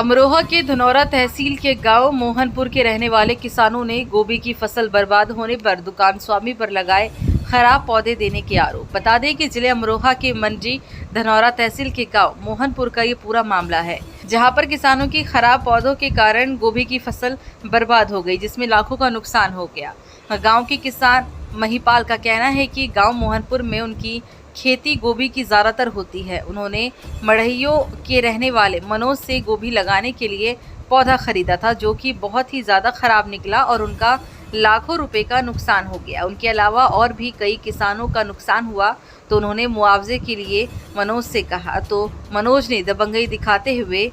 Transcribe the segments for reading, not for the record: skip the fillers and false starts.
अमरोहा के धनौरा तहसील के गांव मोहनपुर के रहने वाले किसानों ने गोभी की फसल बर्बाद होने पर दुकान स्वामी पर लगाए खराब पौधे देने के आरोप। बता दें कि जिले अमरोहा के मंडी धनौरा तहसील के गांव मोहनपुर का ये पूरा मामला है, जहां पर किसानों की खराब पौधों के कारण गोभी की फसल बर्बाद हो गई, जिसमें लाखों का नुकसान हो गया। गाँव के किसान महिपाल का कहना है कि गाँव मोहनपुर में उनकी खेती गोभी की ज़्यादातर होती है। उन्होंने मढ़इयों के रहने वाले मनोज से गोभी लगाने के लिए पौधा खरीदा था, जो कि बहुत ही ज़्यादा ख़राब निकला और उनका लाखों रुपए का नुकसान हो गया। उनके अलावा और भी कई किसानों का नुकसान हुआ, तो उन्होंने मुआवजे के लिए मनोज से कहा, तो मनोज ने दबंगई दिखाते हुए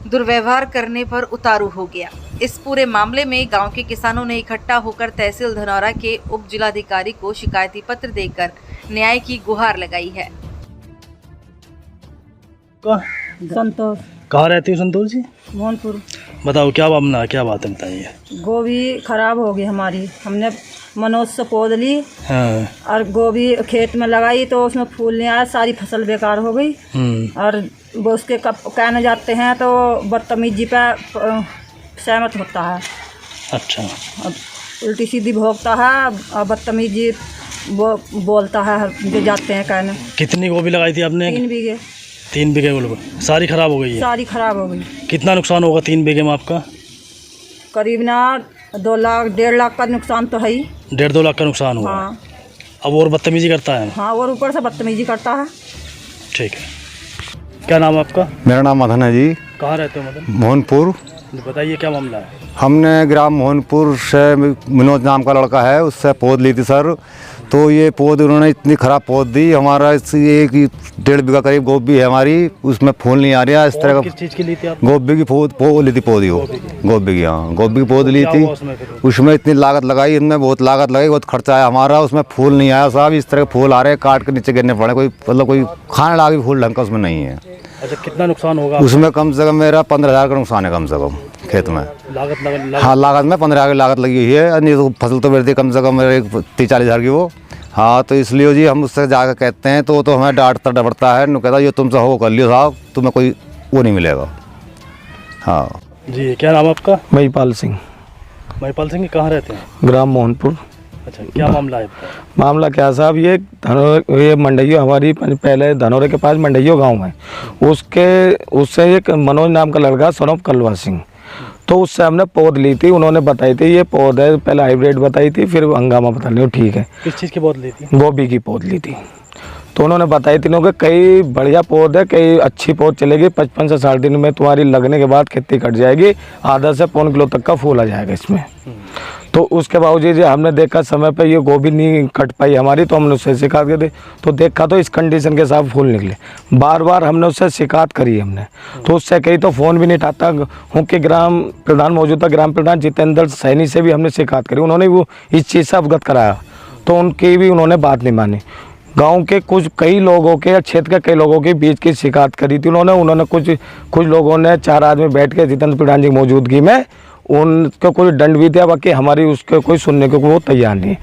दुर्व्यवहार करने पर उतारू हो गया। इस पूरे मामले में गांव के किसानों ने इकट्ठा होकर तहसील धनौरा के उप जिलाधिकारी को शिकायती पत्र देकर न्याय की गुहार लगाई है। संतोष। कहाँ रहती हो संतोष जी? मोहनपुर। बताओ क्या मामला है, क्या बात है बताइए। गोभी खराब हो गई हमारी, हमने मनोज से पौध ली। हाँ। और गोभी खेत में लगाई तो उसमें फूल नहीं आया, सारी फसल बेकार हो गई। और वो उसके कहने जाते हैं तो बदतमीजी पे सहमत होता है। अच्छा। अब उल्टी सीधी भोगता है और बदतमीजी वो बोलता है जो जाते हैं कहने। कितनी गोभी लगाई थी आपने? 3 बीघे। 3 बीघे गोभी सारी खराब हो गई है? सारी खराब हो गई। कितना नुकसान होगा 3 बीघे में आपका? करीब ना 2 लाख 1.5 लाख का नुकसान तो है ही। 1.5-2 लाख का नुकसान हुआ। हाँ। अब और बदतमीजी करता है? हाँ, और ऊपर से बदतमीजी करता है। ठीक है। क्या नाम आपका? मेरा नाम मदन है जी। कहाँ रहते हो मदन? मोहनपुर। बताइए क्या मामला है। हमने ग्राम मोहनपुर से मनोज नाम का लड़का है, उससे पौध ली थी सर। तो ये पौध उन्होंने इतनी ख़राब पौध दी, हमारा इस 1-1.5 बीघा करीब गोभी है हमारी, उसमें फूल नहीं आ रहा। इस तरह का किस चीज़ की ली थी आप? गोभी की पौध ली थी, पौधी हो गोभी की। हाँ, गोभी की पौध ली थी। उसमें इतनी लागत लगाई, इनमें बहुत लागत लगाई, बहुत खर्चा आया हमारा। उसमें फूल नहीं आया साहब, इस तरह के फूल आ रहे हैं, काट के नीचे गिरने पड़े। कोई मतलब कोई खाने लायक फूल ढंग का उसमें नहीं है। अच्छा, कितना नुकसान होगा उसमें? कम से कम मेरा 15,000 का नुकसान है कम से कम खेत में। लागत हाँ, लागत में 15,000 की लागत लगी हुई है। नहीं तो फसल तो बढ़ती कम से कम 30-40 हज़ार की वो। हाँ, तो इसलिए जी हम उससे जाकर कहते हैं तो हमें डांटता डपटता है। कहता ये तुमसे हो कर लियो साहब, तुम्हें कोई वो नहीं मिलेगा। हाँ जी। क्या नाम आपका? महिपाल सिंह। महिपाल सिंह कहाँ रहते हैं? ग्राम मोहनपुर। अच्छा, क्या मामला है? मामला क्या साहब, ये मंडइयो हमारी पहले धनौरे के पास मंडइयो गांव है, उससे एक मनोज नाम का लड़का सनोप कलवा सिंह, तो उससे हमने पौध ली थी। उन्होंने बताई थी ये पौध है, पहले हाइब्रिड बताई थी, फिर हंगामा बता ली। ठीक है। किस चीज़ की पौध ली थी? गोभी की पौध ली थी। तो उन्होंने बताई थी कि कई बढ़िया पौध है, कई अच्छी पौध चलेगी, 55 से 60 दिन में तुम्हारी लगने के बाद खेती कट जाएगी, आधा से 1.25 किलो तक का फूल आ जाएगा इसमें। तो उसके बावजूद हमने देखा समय पे ये गोभी नहीं कट पाई हमारी, तो हमने उससे शिकायत कर दी। तो देखा तो इस कंडीशन के साथ फूल निकले। बार बार हमने उससे शिकायत करी हमने, तो उससे कही तो फ़ोन भी नहीं उठाता हूँ कि ग्राम प्रधान मौजूदा ग्राम प्रधान जितेंद्र सैनी से भी हमने शिकायत करी, उन्होंने वो इस चीज़ से अवगत कराया, तो उनकी भी उन्होंने बात नहीं मानी। गांव के कई लोगों के, क्षेत्र के कई लोगों के बीच की शिकायत करी थी उन्होंने कुछ लोगों ने 4 आदमी बैठ के जितेंद्र प्रधान जी की मौजूदगी में उनको कोई दंड भी दिया, बाकी हमारी उसके कोई सुनने को वो तैयार नहीं।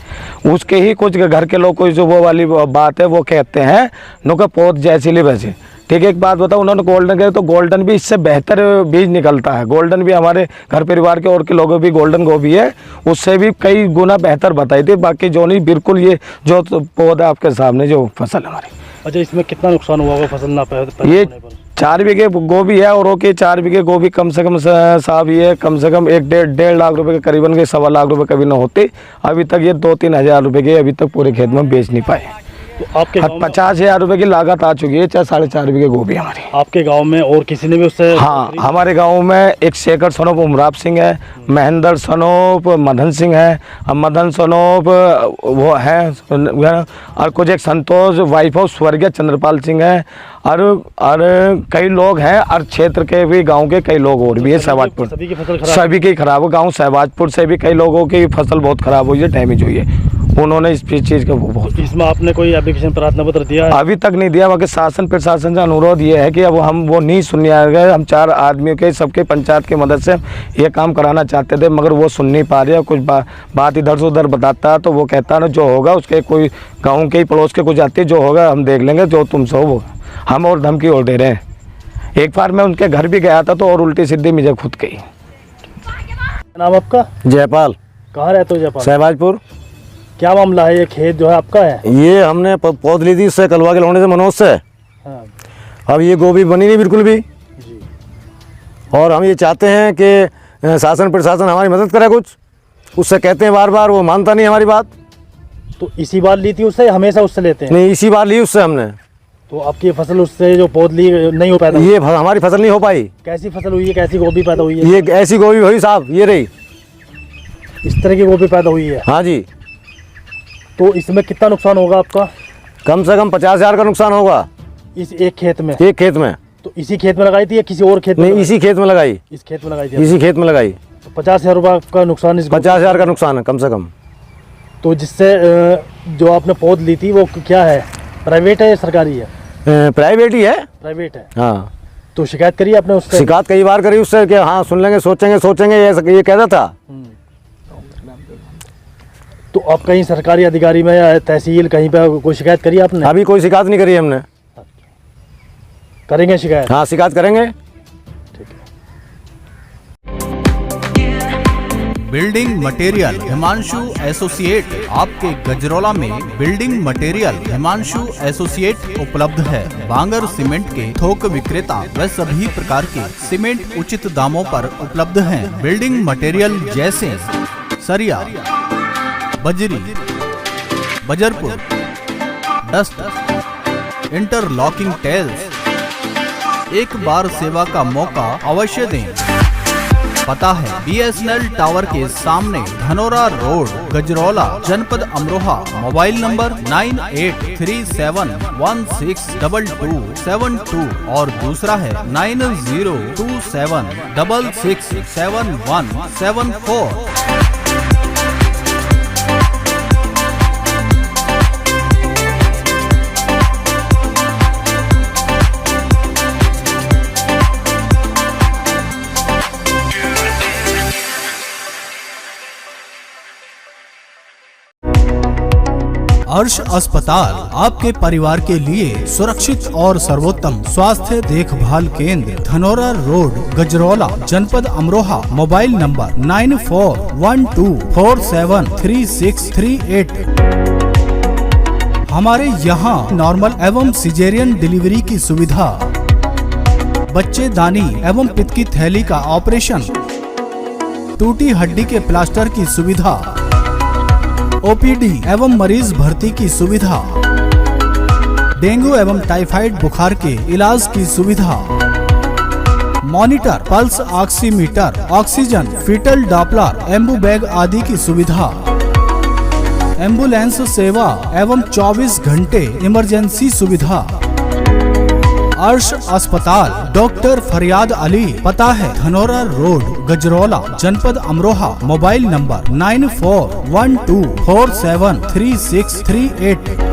उसके ही कुछ घर के लोग कोई जो वो वाली बात है वो कहते हैं नो का पौध जैसी ली वैसे। ठीक है, एक बात बताओ, उन्होंने गोल्डन कहे तो गोल्डन भी इससे बेहतर बीज निकलता है। गोल्डन भी हमारे घर परिवार के और के लोगों भी गोल्डन गोभी है, उससे भी कई गुना बेहतर बताई थी। बाकी जो नहीं, बिल्कुल ये जो पौधा आपके सामने जो फसल हमारी। अच्छा, इसमें कितना नुकसान हुआ फसल ना ये 4 बीघे गोभी है, और के 4 बीघे गोभी कम से कम साहब ये कम से कम 1-1.5 लाख रुपए के करीबन के 1.25 लाख रुपए कभी ना होते। अभी तक ये 2-3 हज़ार रुपए के अभी तक पूरे खेत में बेच नहीं पाए। तो आपके 50,000 रुपए की लागत आ चुकी है, 4.5 बीघे गोभी हमारी। आपके गांव में और किसी ने भी उससे? हाँ, हमारे गांव में एक शेखर सनोप उमराव सिंह है, महेंद्र सनोप मदन सिंह है, मदन सनोप वो है, और कुछ एक संतोष वाइफ ऑफ स्वर्गीय चंद्रपाल सिंह है, और कई लोग हैं, और क्षेत्र के भी गांव के कई लोग और भी है। सहबाजपुर सभी की खराब हो, गाँव सहबाजपुर से भी कई लोगों की फसल बहुत खराब हुई है, डैमेज हुई है। उन्होंने इस चीज़ का बहुत। इसमें आपने कोई एप्लीकेशन प्रार्थना पत्र दिया है? अभी तक नहीं दिया। बाकी शासन प्रशासन से अनुरोध ये है कि अब हम वो नहीं सुनने आ गए। हम 4 आदमियों के सबके पंचायत की मदद से ये काम कराना चाहते थे, मगर वो सुन नहीं पा रहे। कुछ बात इधर से उधर बताता तो वो कहता ना जो होगा उसके कोई गाँव के ही पड़ोस के कुछ आती है, जो होगा हम देख लेंगे, जो तुमसे हो वो। हम और धमकी और दे रहे हैं। एक बार मैं उनके घर भी गया था तो और उल्टी सीधी मुझे खुद गई। नाम आपका? जयपाल, कहाँ रहते हो जयपाल? सहबाजपुर। क्या मामला है? ये खेत जो है आपका है? ये हमने पौध ली थी उससे, कलवा के लौंडे से, मनोज से। हाँ अब ये गोभी बनी नहीं बिल्कुल भी, जी। और हम ये चाहते हैं कि शासन प्रशासन हमारी मदद करे कुछ। उससे कहते हैं बार बार, वो मानता नहीं हमारी बात। तो इसी बार ली थी उससे, हमेशा उससे लेते हैं? नहीं, इसी बार ली उससे हमने। तो आपकी फसल उससे जो पौध ली नहीं हो पैदा? ये हमारी फसल नहीं हो पाई। कैसी फसल हुई है? कैसी गोभी पैदा हुई है? ये ऐसी गोभी हुई साहब, ये रही। इस तरह की गोभी पैदा हुई है? हाँ जी। तो इसमें कितना नुकसान होगा आपका? कम से कम 50,000 का नुकसान होगा इस एक खेत में? एक खेत में। तो इसी खेत में लगाई थी या किसी और खेत में? नहीं, इसी खेत में लगाई। इस खेत में लगाई थी? इसी खेत में लगाई। तो 50,000 रुपये का नुकसान इस 50,000 का नुकसान है कम से कम। तो जिससे जो आपने पौध ली थी वो क्या है, प्राइवेट है या सरकारी है? प्राइवेट ही है। प्राइवेट है। हाँ। तो शिकायत करी आपने उससे? शिकायत कई बार करी उससे कि हाँ सुन लेंगे, सोचेंगे ये कहता था। तो आप कहीं सरकारी अधिकारी में या तहसील कहीं पे कोई शिकायत करी आपने? अभी कोई शिकायत नहीं करी हमने। करेंगे शिकायत? हाँ, शिकायत करेंगे। बिल्डिंग मटेरियल हिमांशु एसोसिएट, आपके गजरौला में बिल्डिंग मटेरियल हिमांशु एसोसिएट उपलब्ध है। बांगर सीमेंट के थोक विक्रेता व सभी प्रकार के सीमेंट उचित दामों पर उपलब्ध हैं। बिल्डिंग मटेरियल जैसे सरिया, बजरी, बजरपुर, डस्ट, इंटरलॉकिंग टाइल्स। एक बार सेवा का मौका अवश्य दें। पता है BSNL टावर के सामने, धनोरा रोड, गजरौला, जनपद अमरोहा। मोबाइल नंबर 9837162272 और दूसरा है 9027667174। अर्श अस्पताल आपके परिवार के लिए सुरक्षित और सर्वोत्तम स्वास्थ्य देखभाल केंद्र, धनोरा रोड, गजरौला, जनपद अमरोहा। Mobile number 9412473638। हमारे यहाँ नॉर्मल एवं सिजेरियन डिलीवरी की सुविधा, बच्चेदानी एवं पित्त की थैली का ऑपरेशन, टूटी हड्डी के प्लास्टर की सुविधा, OPD एवं मरीज भर्ती की सुविधा, डेंगू एवं टाइफाइड बुखार के इलाज की सुविधा, monitor, pulse oximeter, oxygen, fetal doppler, ambu bag आदि की सुविधा, एम्बुलेंस सेवा एवं 24 घंटे इमरजेंसी सुविधा। अर्श अस्पताल, डॉक्टर फरियाद अली। पता है धनोरा रोड, गजरौला, जनपद अमरोहा। Mobile number 9412473638।